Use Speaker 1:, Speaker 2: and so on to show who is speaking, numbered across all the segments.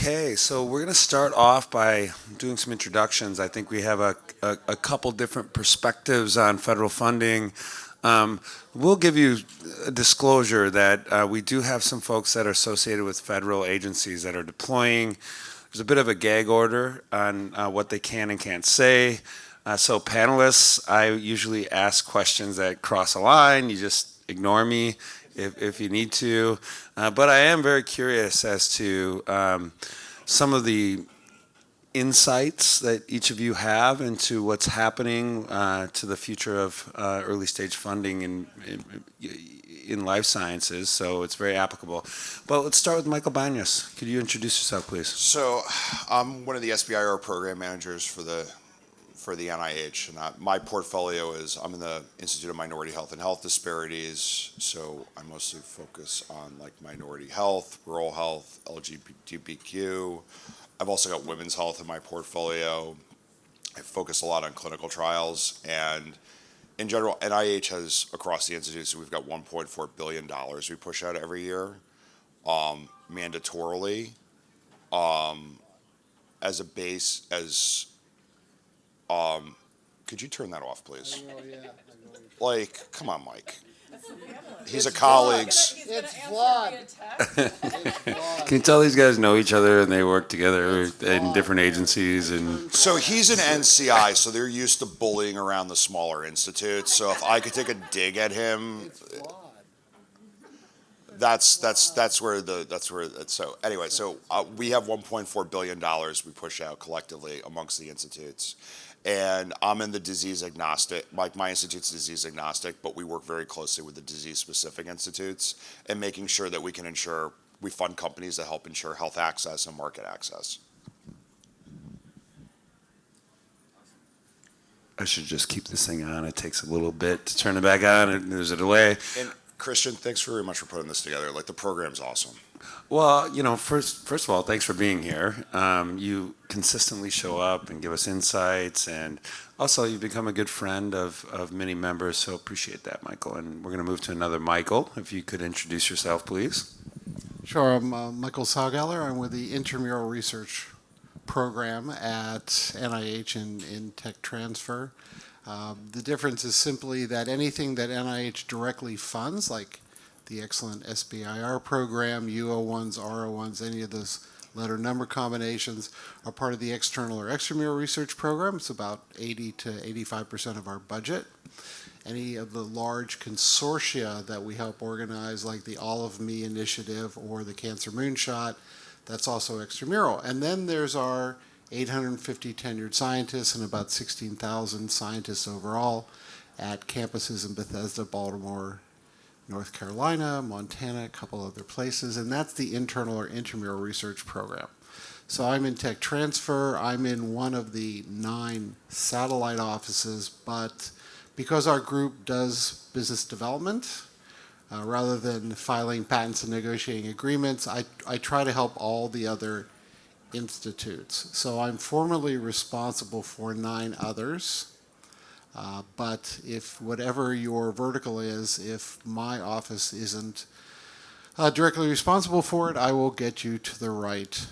Speaker 1: Okay, so we're going to start off by doing some introductions. I think we have a couple different perspectives on federal funding. We'll give you a disclosure that we do have some folks that are associated with federal agencies that are deploying. There's a bit of a gag order on what they can and can't say. So panelists, I usually ask questions that cross a line. You just ignore me if you need to. But I am very curious as to some of the insights that each of you have into what's happening to the future of early stage funding in life sciences. So it's very applicable. But let's start with Michael Banyas. Could you introduce yourself, please?
Speaker 2: So I'm one of the SBIR program managers for the NIH, and my portfolio is I'm in the Institute of Minority Health and Health Disparities, so I mostly focus on like minority health, rural health, LGBTQ. I've also got women's health in my portfolio. I focus a lot on clinical trials, and in general, NIH has across the institute, so we've got $1.4 billion we push out every year, mandatorily, as a base as. Could you turn that off, please?
Speaker 3: I know, yeah.
Speaker 2: Like, come on, Mike. He's a colleague.
Speaker 3: It's flawed.
Speaker 1: Can you tell these guys know each other and they work together in different agencies? And
Speaker 2: So he's an NCI, so they're used to bullying around the smaller institutes. So if I could take a dig at him,
Speaker 3: It's flawed.
Speaker 2: So anyway, so we have $1.4 billion we push out collectively amongst the institutes. And I'm in the disease agnostic, like my institute's disease agnostic, but we work very closely with the disease specific institutes and making sure that we fund companies that help ensure health access and market access.
Speaker 1: I should just keep this thing on. It takes a little bit to turn it back on, and there's a delay.
Speaker 2: And Christiaan, thanks very much for putting this together. Like the program's awesome.
Speaker 1: Well, first of all, thanks for being here. You consistently show up and give us insights, and also you've become a good friend of many members, so appreciate that, Michael. And we're going to move to another Michael. If you could introduce yourself, please.
Speaker 3: Sure, I'm Michael Salgaller. I'm with the Intramural Research Program at NIH in Tech Transfer. The difference is simply that anything that NIH directly funds, like the excellent SBIR program, UO1s, RO1s, any of those letter number combinations are part of the external or extramural research program. It's about 80 to 85% of our budget. Any of the large consortia that we help organize, like the All of Me initiative or the Cancer Moonshot, that's also extramural. And then there's our 850 tenured scientists and about 16,000 scientists overall at campuses in Bethesda, Baltimore, North Carolina, Montana, a couple other places, and that's the internal or intramural research program. So I'm in tech transfer. I'm in one of the 9 satellite offices, but because our group does business development, rather than filing patents and negotiating agreements, I try to help all the other institutes. So I'm formally responsible for 9 others. But if whatever your vertical is, if my office isn't directly responsible for it, I will get you to the right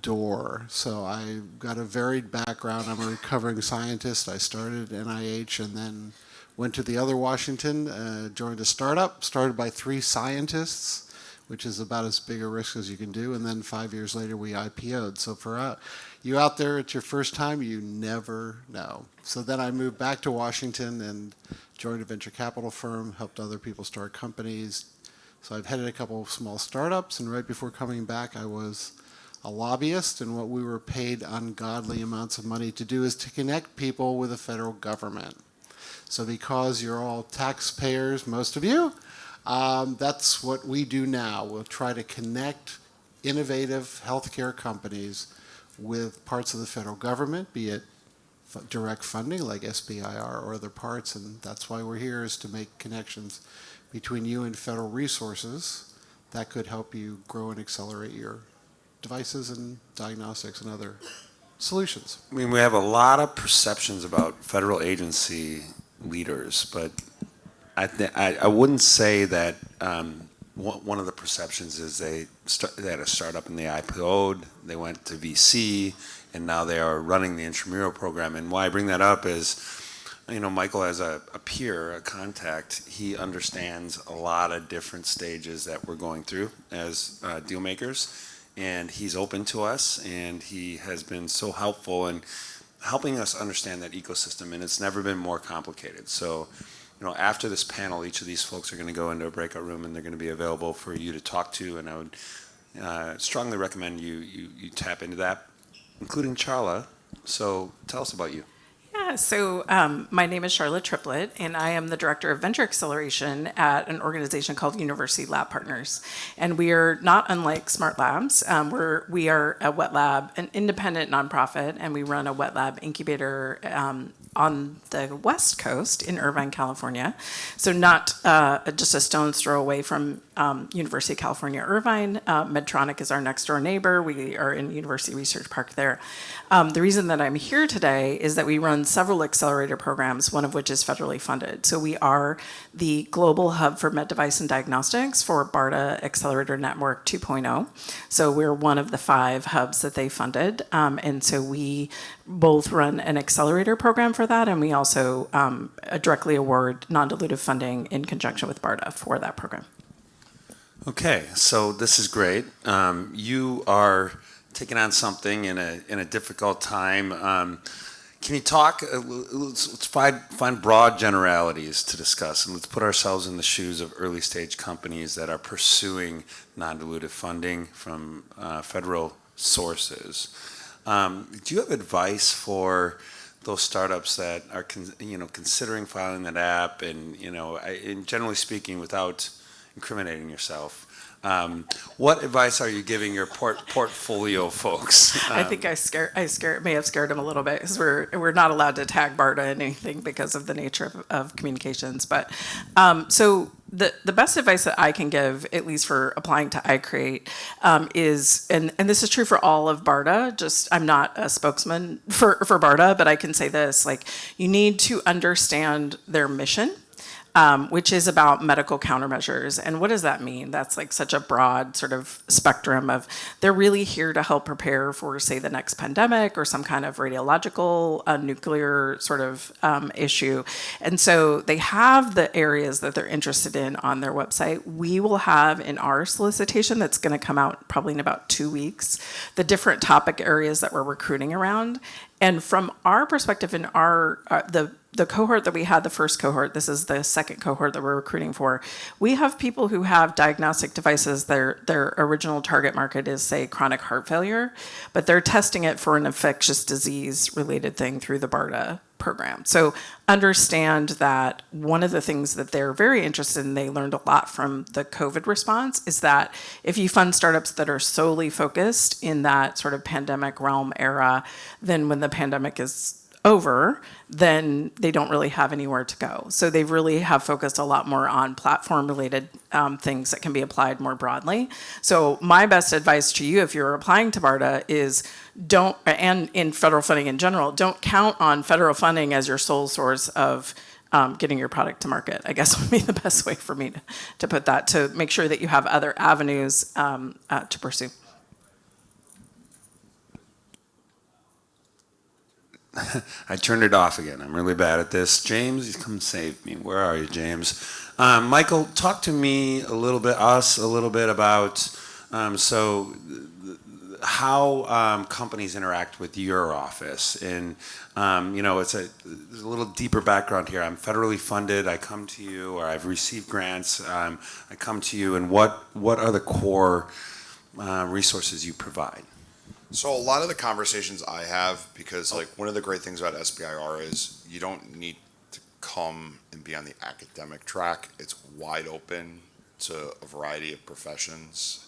Speaker 3: door. So I've got a varied background. I'm a recovering scientist. I started at NIH and then went to the other Washington, joined a startup, started by 3 scientists, which is about as big a risk as you can do. And then 5 years later, we IPO'd. So for you out there, it's your first time, you never know. So then I moved back to Washington and joined a venture capital firm, helped other people start companies. So I've headed a couple of small startups, and right before coming back, I was a lobbyist, and what we were paid ungodly amounts of money to do is to connect people with the federal government. So because you're all taxpayers, most of you, that's what we do now. We'll try to connect innovative healthcare companies with parts of the federal government, be it direct funding like SBIR or other parts, and that's why we're here, is to make connections between you and federal resources that could help you grow and accelerate your devices and diagnostics and other solutions.
Speaker 1: I mean, we have a lot of perceptions about federal agency leaders, but I wouldn't say that one of the perceptions is they had a startup and they IPO'd, they went to VC, and now they are running the intramural program. And why I bring that up is, Michael, as a peer, a contact, he understands a lot of different stages that we're going through as deal makers, and he's open to us, and he has been so helpful in helping us understand that ecosystem, and it's never been more complicated. So, after this panel, each of these folks are going to go into a breakout room, and they're going to be available for you to talk to, and I would strongly recommend you tap into that, including Charla. So tell us about you.
Speaker 4: Yeah, so my name is Charla Triplett, and I am the Director of Venture Acceleration at an organization called University Lab Partners. And we are not unlike SmartLabs. We are a wet lab, an independent nonprofit, and we run a wet lab incubator on the West Coast in Irvine, California. So not just a stone's throw away from University of California, Irvine. Medtronic is our next door neighbor. We are in University Research Park there. The reason that I'm here today is that we run several accelerator programs, one of which is federally funded. So we are the global hub for med device and diagnostics for BARDA Accelerator Network 2.0. So we're one of the 5 hubs that they funded. And so we both run an accelerator program for that, and we also directly award non-dilutive funding in conjunction with BARDA for that program. Okay,
Speaker 1: so this is great. You are taking on something in a difficult time. Can you talk? Let's find broad generalities to discuss, and let's put ourselves in the shoes of early stage companies that are pursuing non-dilutive funding from federal sources. Do you have advice for those startups that are considering filing that app, and generally speaking, without incriminating yourself, what advice are you giving your portfolio folks?
Speaker 4: I think I may have scared them a little bit, because we're not allowed to tag BARDA in anything because of the nature of communications. But so the best advice that I can give, at least for applying to iCreate, is, and this is true for all of BARDA, I'm not a spokesman for BARDA, but I can say this, you need to understand their mission, which is about medical countermeasures. And what does that mean? That's such a broad sort of spectrum of, they're really here to help prepare for, say, the next pandemic or some kind of radiological, nuclear sort of issue. And so they have the areas that they're interested in on their website. We will have in our solicitation, that's going to come out probably in about 2 weeks, the different topic areas that we're recruiting around. And from our perspective, in our the cohort that we had, the first cohort, this is the second cohort that we're recruiting for, we have people who have diagnostic devices. Their original target market is, say, chronic heart failure, but they're testing it for an infectious disease related thing through the BARDA program. So understand that one of the things that they're very interested in, they learned a lot from the COVID response, is that if you fund startups that are solely focused in that sort of pandemic realm era, then when the pandemic is over, then they don't really have anywhere to go. So they really have focused a lot more on platform-related things that can be applied more broadly. So my best advice to you, if you're applying to BARDA, is don't, and in federal funding in general, don't count on federal funding as your sole source of getting your product to market, I guess would be the best way for me to put that, to make sure that you have other avenues to pursue.
Speaker 1: I turned it off again. I'm really bad at this. James, come save me. Where are you, James? Michael, talk to me a little bit, about how companies interact with your office. And, there's a little deeper background here. I'm federally funded. I come to you, or I've received grants. I come to you, and what are the core resources you provide?
Speaker 2: So a lot of the conversations I have, because one of the great things about SBIR is you don't need to come and be on the academic track. It's wide open to a variety of professions.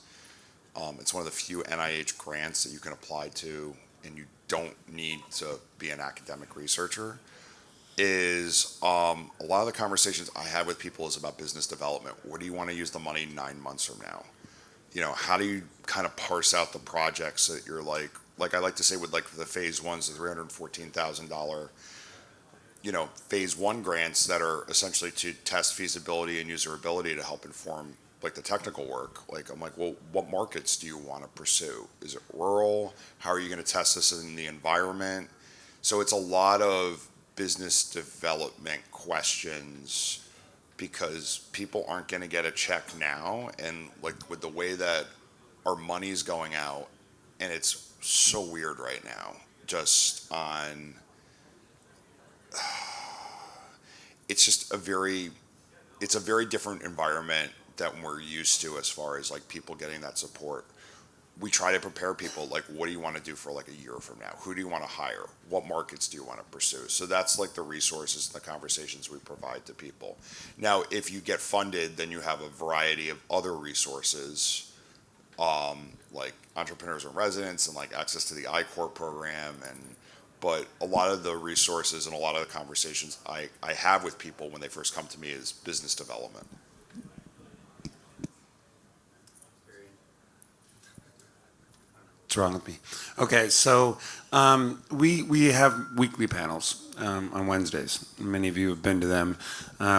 Speaker 2: It's one of the few NIH grants that you can apply to, and you don't need to be an academic researcher. A lot of the conversations I have with people is about business development. Where do you want to use the money 9 months from now? How do you kind of parse out the projects that you're like I like to say with the phase ones, the $314,000, phase one grants that are essentially to test feasibility and usability to help inform like the technical work. Like, I'm like, well, what markets do you want to pursue? Is it rural? How are you going to test this in the environment? So it's a lot of business development questions because people aren't going to get a check now. And like with the way that our money's going out, and it's so weird right now, just on, it's just it's a very different environment than we're used to as far as like people getting that support. We try to prepare people, like, what do you want to do for like a year from now? Who do you want to hire? What markets do you want to pursue? So that's like the resources and the conversations we provide to people. Now, if you get funded, then you have a variety of other resources, like entrepreneurs in residence and like access to the I-Corp program. But a lot of the resources and a lot of the conversations I have with people when they first come to me is business development.
Speaker 1: What's wrong with me? Okay, so we have weekly panels on Wednesdays. Many of you have been to them.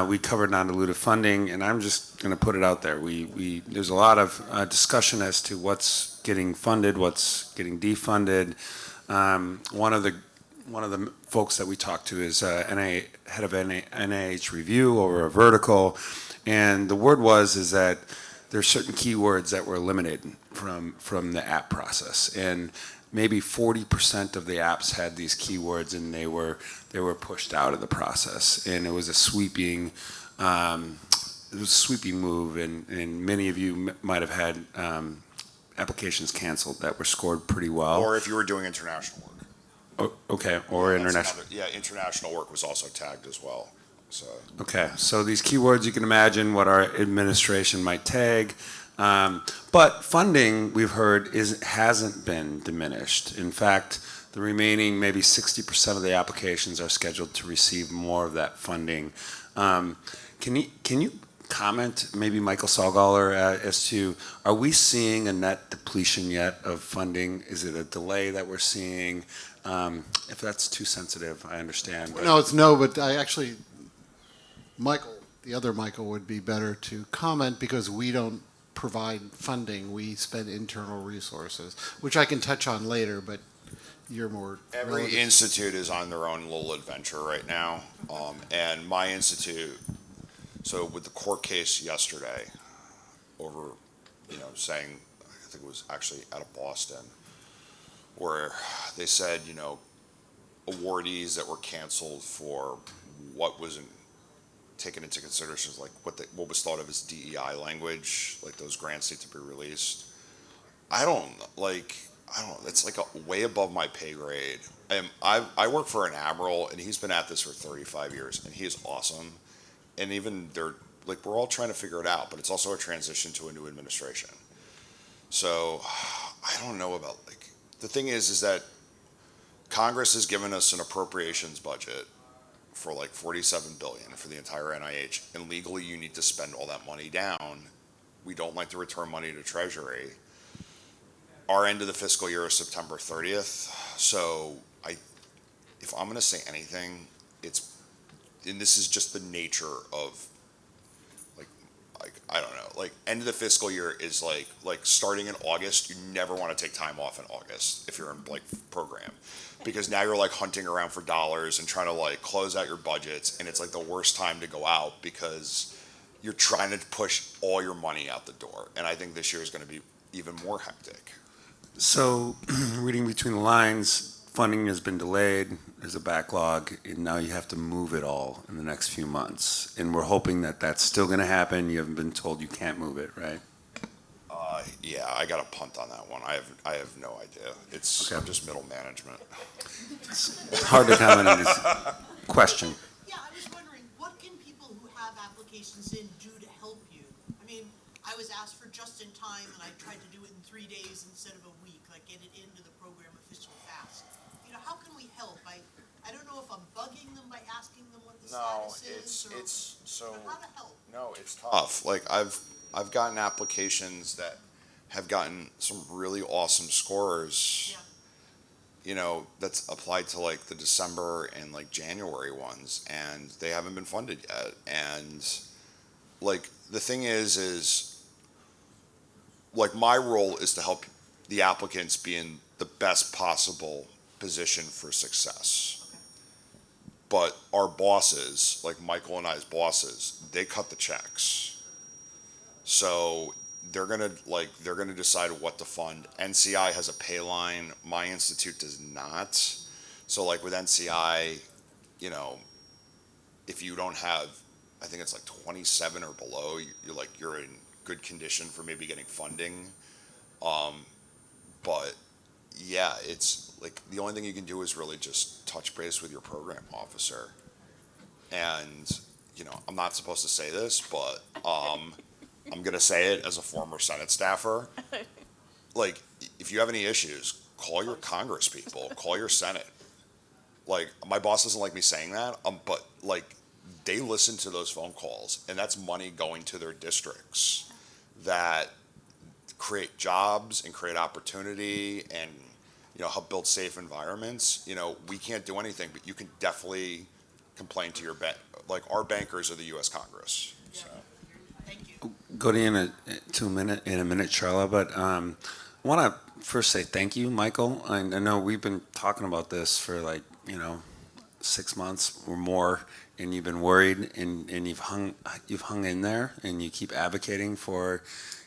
Speaker 1: We cover non-dilutive funding, and I'm just going to put it out there. There's a lot of discussion as to what's getting funded, what's getting defunded. One of the folks that we talked to is head of NIH review over a vertical, and the word is that there's certain keywords that were eliminated from the app process, and maybe 40% of the apps had these keywords, and they were pushed out of the process, and it was a sweeping move, and many of you might have had applications canceled that were scored pretty well.
Speaker 2: Or if you were doing international work.
Speaker 1: Okay, or international.
Speaker 2: International work was also tagged as well. So.
Speaker 1: Okay, so these keywords, you can imagine what our administration might tag. But funding, we've heard, hasn't been diminished. In fact, the remaining maybe 60% of the applications are scheduled to receive more of that funding. Can you comment, maybe Michael Salgaller, as to, are we seeing a net depletion yet of funding? Is it a delay that we're seeing? If that's too sensitive, I understand.
Speaker 3: No, it's no, but I actually, Michael, the other Michael would be better to comment because we don't provide funding. We spend internal resources, which I can touch on later, but you're more.
Speaker 2: Every
Speaker 3: relative.
Speaker 2: institute is on their own little adventure right now. And my institute, so with the court case yesterday over, saying, I think it was actually out of Boston, where they said, awardees that were canceled for what wasn't taken into consideration, like what was thought of as DEI language, like those grants need to be released. I don't, it's like way above my pay grade. I work for an admiral, and he's been at this for 35 years, and he is awesome. And even we're all trying to figure it out, but it's also a transition to a new administration. So I don't know about, the thing is that Congress has given us an appropriations budget for like $47 billion for the entire NIH, and legally you need to spend all that money down. We don't like to return money to Treasury. Our end of the fiscal year is September 30th. So if I'm going to say anything, and this is just the nature of I don't know, end of the fiscal year is like starting in August. You never want to take time off in August if you're in program, because now you're hunting around for dollars and trying to close out your budgets, and it's the worst time to go out because you're trying to push all your money out the door. And I think this year is going to be even more hectic.
Speaker 1: So, reading between the lines, funding has been delayed, there's a backlog, and now you have to move it all in the next few months. And we're hoping that that's still going to happen. You haven't been told you can't move it, right?
Speaker 2: Yeah, I got a punt on that one. I have no idea.
Speaker 1: Okay.
Speaker 2: I'm just middle management.
Speaker 1: It's hard to comment on this question.
Speaker 5: Yeah, I was wondering, what can people who have applications in do to help you? I mean, I was asked for just in time, and I tried to do it in 3 days instead of a week, get it into the program efficient fast. How can we help? I don't know if I'm bugging them by asking them what the status is, or how to help.
Speaker 2: No, it's tough. I've gotten applications that have gotten some really awesome scores.
Speaker 5: Yeah.
Speaker 2: That's applied to the December and January ones, and they haven't been funded yet. And the thing is like my role is to help the applicants be in the best possible position for success. But our bosses, like Michael and I's bosses, they cut the checks. So they're gonna decide what to fund. NCI has a pay line. My institute does not. So like with NCI, you know, if you don't have, I think it's like 27 or below, you're in good condition for maybe getting funding. But yeah, it's like the only thing you can do is really just touch base with your program officer. And, you know, I'm not supposed to say this, but I'm going to say it as a former Senate staffer. Like, if you have any issues, call your Congress people, call your Senate. Like, my boss doesn't like me saying that, but like, they listen to those phone calls, and that's money going to their districts that create jobs and create opportunity and, you know, help build safe environments. You know, we can't do anything, but you can definitely complain to your bank. Like, our bankers are the U.S. Congress. So.
Speaker 5: Thank you.
Speaker 1: Go to you in a minute, Charla, but I want to first say thank you, Michael. I know we've been talking about this for 6 months or more, and you've been worried, and you've hung in there, and you keep advocating for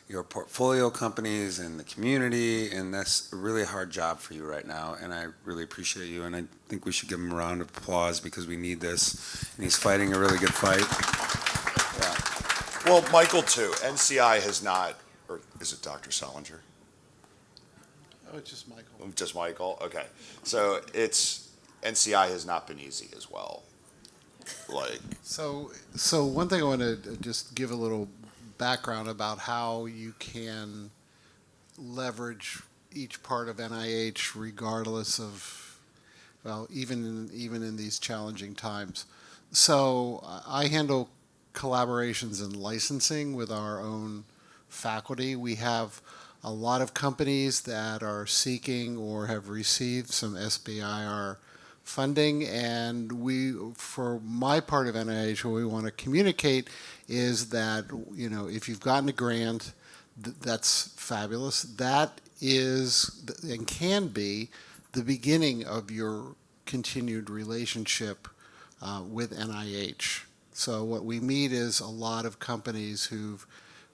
Speaker 1: your portfolio companies and the community, and that's a really hard job for you right now, and I really appreciate you, and I think we should give him a round of applause because we need this, and he's fighting a really good fight.
Speaker 2: Yeah. Well, Michael too. NCI has not, or is it Dr. Salgaller?
Speaker 3: Oh, it's just Michael.
Speaker 2: Just Michael? Okay. So NCI has not been easy as well.
Speaker 3: So one thing I want to just give a little background about how you can leverage each part of NIH regardless of, well, even in these challenging times. So I handle collaborations and licensing with our own faculty. We have a lot of companies that are seeking or have received some SBIR funding, and for my part of NIH, what we want to communicate is that, you know, if you've gotten a grant, that's fabulous. That is and can be the beginning of your continued relationship with NIH. So what we meet is a lot of companies who've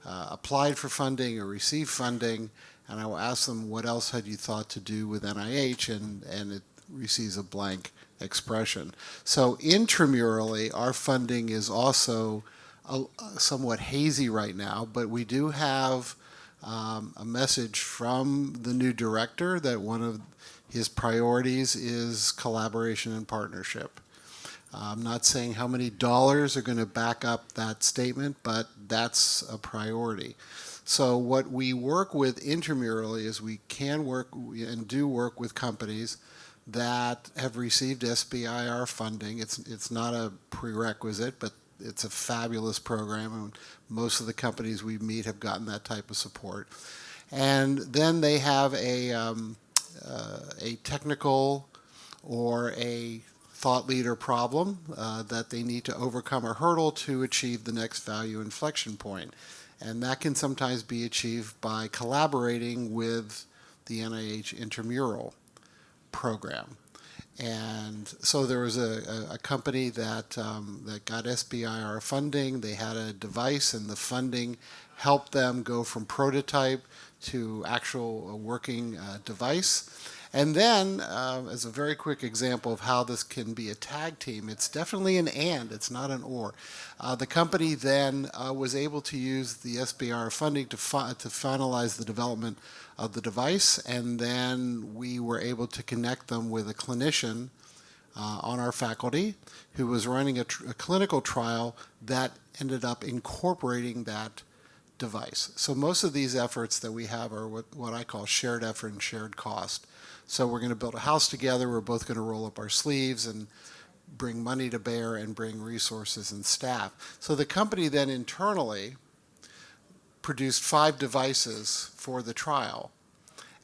Speaker 3: applied for funding or received funding, and I will ask them, what else had you thought to do with NIH, and it receives a blank expression. So intramurally, our funding is also somewhat hazy right now, but we do have a message from the new director that one of his priorities is collaboration and partnership. I'm not saying how many dollars are going to back up that statement, but that's a priority. So what we work with intramurally is we can work and do work with companies that have received SBIR funding. It's not a prerequisite, but it's a fabulous program, and most of the companies we meet have gotten that type of support. And then they have a technical or a thought leader problem that they need to overcome a hurdle to achieve the next value inflection point. And that can sometimes be achieved by collaborating with the NIH intramural program. And so there was a company that got SBIR funding. They had a device, and the funding helped them go from prototype to actual working device. And then, as a very quick example of how this can be a tag team, it's definitely an and, it's not an or. The company then was able to use the SBIR funding to finalize the development of the device, and then we were able to connect them with a clinician on our faculty who was running a clinical trial that ended up incorporating that device. So most of these efforts that we have are what I call shared effort and shared cost. So we're going to build a house together. We're both going to roll up our sleeves and bring money to bear and bring resources and staff. So the company then internally produced 5 devices for the trial.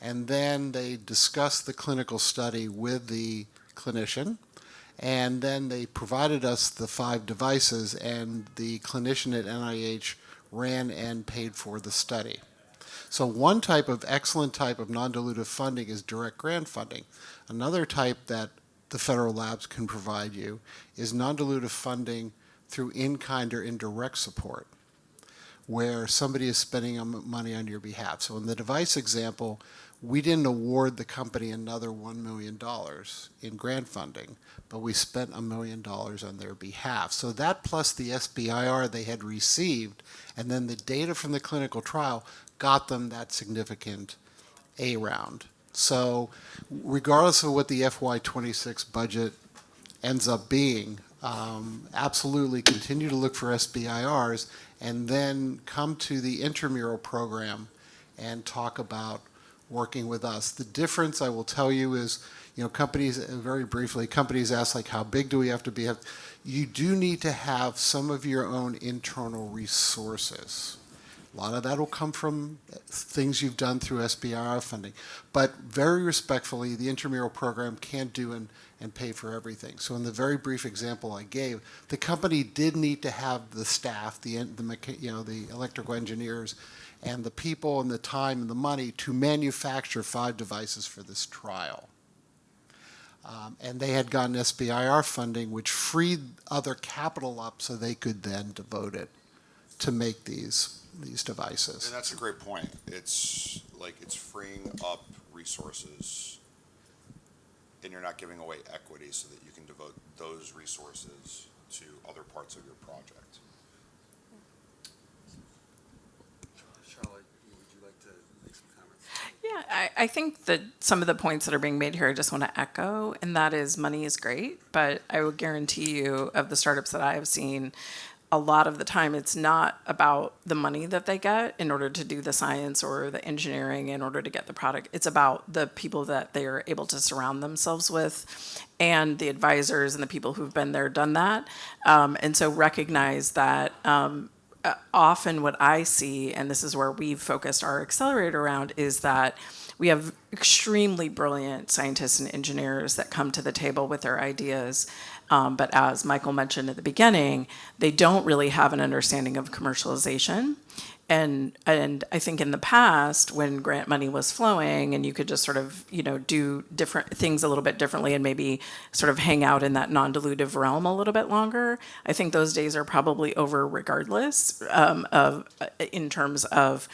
Speaker 3: And then they discussed the clinical study with the clinician. And then they provided us the 5 devices, and the clinician at NIH ran and paid for the study. So excellent type of non-dilutive funding is direct grant funding. Another type that the federal labs can provide you is non-dilutive funding through in-kind or indirect support, where somebody is spending money on your behalf. So in the device example, we didn't award the company another $1 million in grant funding, but we spent $1 million on their behalf. So that plus the SBIR they had received, and then the data from the clinical trial got them that significant A round. So regardless of what the FY26 budget ends up being, absolutely continue to look for SBIRs and then come to the intramural program and talk about working with us. The difference I will tell you is, companies, very briefly, companies ask like, how big do we have to be? You do need to have some of your own internal resources. A lot of that will come from things you've done through SBIR funding. But very respectfully, the intramural program can't do and pay for everything. So in the very brief example I gave, the company did need to have the staff, the electrical engineers, and the people and the time and the money to manufacture 5 devices for this trial. And they had gotten SBIR funding, which freed other capital up so they could then devote it to make these devices.
Speaker 2: And that's a great point. It's freeing up resources, and you're not giving away equity so that you can devote those resources to other parts of your project.
Speaker 1: Charla, would you like to make some comments?
Speaker 4: Yeah, I think that some of the points that are being made here, I just want to echo, and that is money is great, but I will guarantee you of the startups that I have seen, a lot of the time it's not about the money that they get in order to do the science or the engineering in order to get the product. It's about the people that they are able to surround themselves with and the advisors and the people who've been there, done that. And so recognize that often what I see, and this is where we've focused our accelerator around, is that we have extremely brilliant scientists and engineers that come to the table with their ideas. But as Michael mentioned at the beginning, they don't really have an understanding of commercialization. And I think in the past, when grant money was flowing and you could just sort of, do different things a little bit differently and maybe sort of hang out in that non-dilutive realm a little bit longer, I think those days are probably over regardless in terms of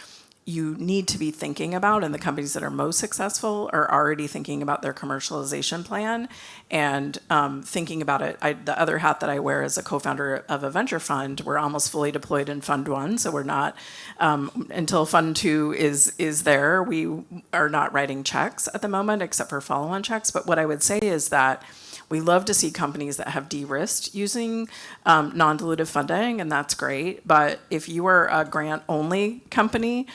Speaker 4: you need to be thinking about, and the companies that are most successful are already thinking about their commercialization plan and thinking about it. The other hat that I wear as a co-founder of a venture fund, we're almost fully deployed in Fund 1, so we're not, until Fund 2 is there, we are not writing checks at the moment except for follow-on checks. But what I would say is that we love to see companies that have de-risked using non-dilutive funding, and that's great. But if you are a grant-only company,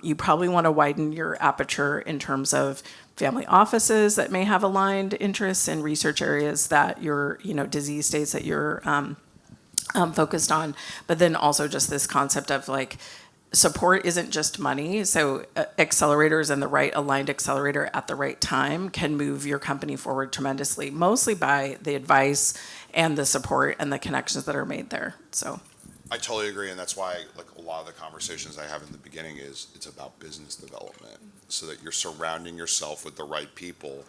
Speaker 4: you probably want to widen your aperture in terms of family offices that may have aligned interests in research areas that you're, disease states that you're focused on. But then also just this concept of support isn't just money. So accelerators and the right aligned accelerator at the right time can move your company forward tremendously, mostly by the advice and the support and the connections that are made there. So
Speaker 2: I totally agree, and that's why a lot of the conversations I have in the beginning is it's about business development, so that you're surrounding yourself with the right people.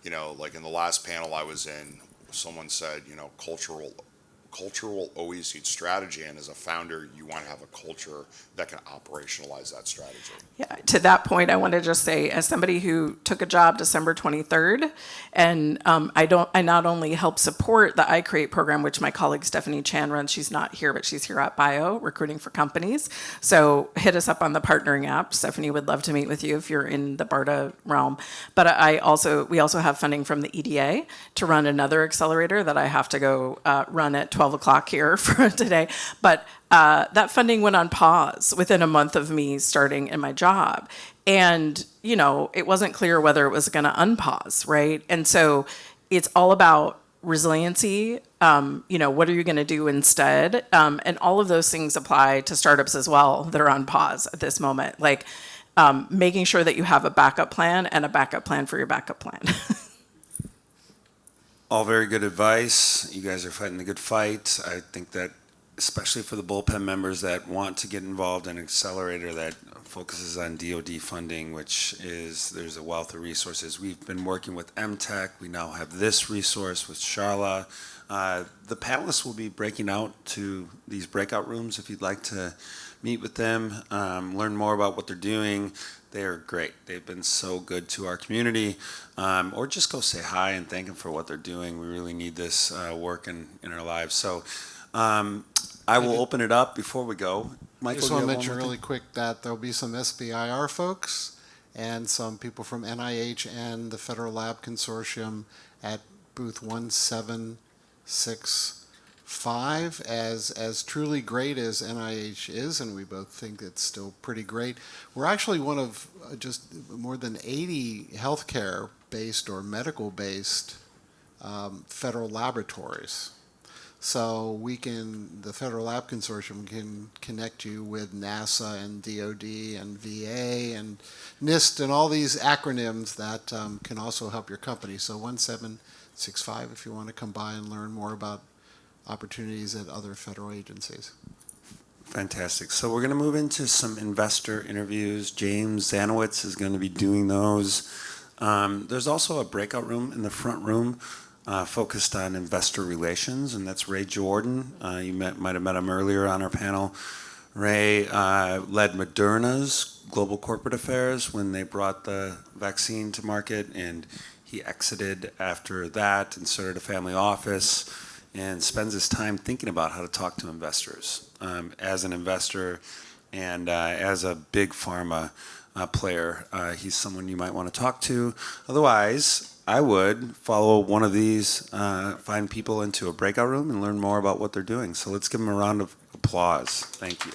Speaker 2: In the last panel I was in, someone said, culture will always eat strategy, and as a founder, you want to have a culture that can operationalize that strategy.
Speaker 4: yeah, to that point, I want to just say, as somebody who took a job December 23rd, and I not only help support the iCreate program, which my colleague Stephanie Chan runs. She's not here, but she's here at Bio, recruiting for companies. So hit us up on the partnering app. Stephanie would love to meet with you if you're in the BARDA realm. But we also have funding from the EDA to run another accelerator that I have to go run at 12 o'clock here for today. But that funding went on pause within a month of me starting in my job. And, it wasn't clear whether it was going to unpause, right? And so it's all about resiliency. What are you going to do instead? And all of those things apply to startups as well that are on pause at this moment. Making sure that you have a backup plan and a backup plan for your backup plan.
Speaker 1: All very good advice. You guys are fighting a good fight. I think that especially for the Bullpen members that want to get involved in an accelerator that focuses on DoD funding, which is, there's a wealth of resources. We've been working with MTech. We now have this resource with Charla. The panelists will be breaking out to these breakout rooms if you'd like to meet with them, learn more about what they're doing. They are great. They've been so good to our community. Or just go say hi and thank them for what they're doing. We really need this work in our lives. So I will open it up before we go.
Speaker 3: I
Speaker 1: Michael,
Speaker 3: just
Speaker 1: do you
Speaker 3: want to
Speaker 1: have
Speaker 3: mention
Speaker 1: one more
Speaker 3: really quick that there'll be some SBIR folks and some people from NIH and the Federal Lab Consortium at booth 1765. As truly great as NIH is, and we both think it's still pretty great, we're actually one of just more than 80 healthcare-based or medical-based federal laboratories. So the Federal Lab Consortium can connect you with NASA and DoD and VA and NIST and all these acronyms that can also help your company. So 1765 if you want to come by and learn more about opportunities at other federal agencies.
Speaker 1: Fantastic. So we're going to move into some investor interviews. James Zanowitz is going to be doing those. There's also a breakout room in the front room focused on investor relations, and that's Ray Jordan. You might have met him earlier on our panel. Ray led Moderna's global corporate affairs when they brought the vaccine to market, and he exited after that and started a family office and spends his time thinking about how to talk to investors. As an investor and as a big pharma player, he's someone you might want to talk to. Otherwise, I would follow one of these, find people into a breakout room and learn more about what they're doing. So let's give them a round of applause. Thank you.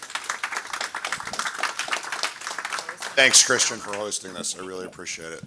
Speaker 2: Thanks, Christiaan, for hosting this. I really appreciate it.